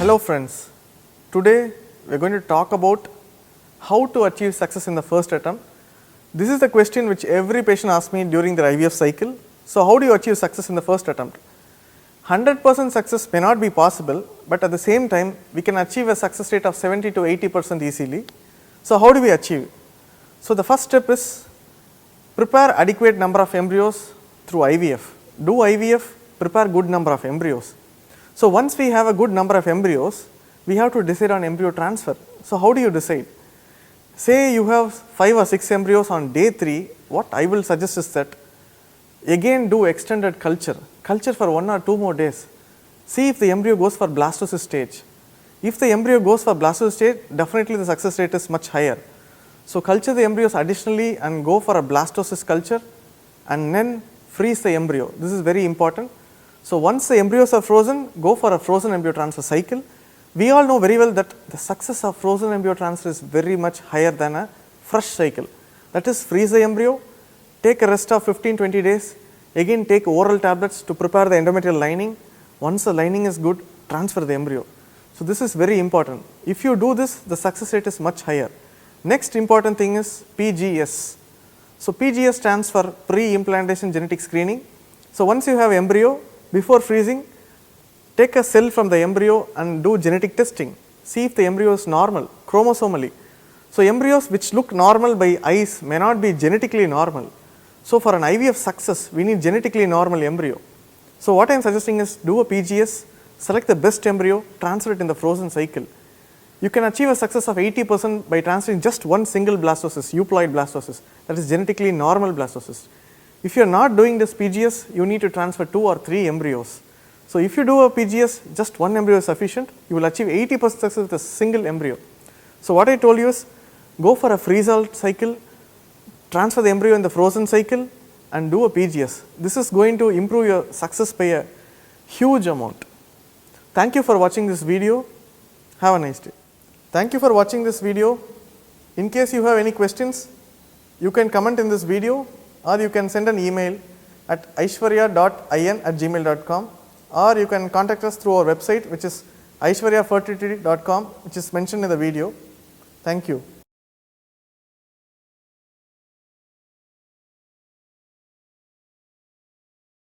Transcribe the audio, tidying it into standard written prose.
Hello friends, today we are going to talk about how to achieve success in the first attempt. This is the question which every patient asks me during their IVF cycle. So how do you achieve success in the first attempt? 100% success may not be possible, but at the same time we can achieve a success rate of 70 to 80% easily. So how do we achieve? So the first step is prepare adequate number of embryos through IVF. Do IVF, prepare good number of embryos. So once we have a good number of embryos, we have to decide on embryo transfer. So how do you decide? Say you have 5 or 6 embryos on day 3, what I will suggest is that again do extended culture for 1 or 2 more days. See if the embryo goes for blastocyst stage. If the embryo goes for blastocyst stage, definitely the success rate is much higher. So culture the embryos additionally and go for a blastocyst culture and then freeze the embryo. This is very important. So once the embryos are frozen, go for a frozen embryo transfer cycle. We all know very well that the success of frozen embryo transfer is very much higher than a fresh cycle. That is, freeze the embryo, take a rest of 15-20 days, again take oral tablets to prepare the endometrial lining. Once the lining is good, transfer the embryo. So this is very important. If you do this, the success rate is much higher. Next important thing is PGS. So PGS stands for pre-implantation genetic screening. So once you have embryo, before freezing, take a cell from the embryo and do genetic testing. See if the embryo is normal, chromosomally. So embryos which look normal by eyes may not be genetically normal. So for an IVF success, we need genetically normal embryo. So what I am suggesting is do a PGS, select the best embryo, transfer it in the frozen cycle. You can achieve a success of 80% by transferring just one single blastocyst, euploid blastocyst, that is genetically normal blastocyst. If you are not doing this PGS, you need to transfer 2 or 3 embryos. So if you do a PGS, just one embryo is sufficient, you will achieve 80% success with a single embryo. So what I told you is, go for a freeze-out cycle, transfer the embryo in the frozen cycle and do a PGS. This is going to improve your success by a huge amount. Thank you for watching this video. Have a nice day. Thank you for watching this video. In case you have any questions, you can comment in this video or you can send an email at aishwarya.in@gmail.com, or you can contact us through our website, which is aishwaryafertility.com, which is mentioned in the video. Thank you.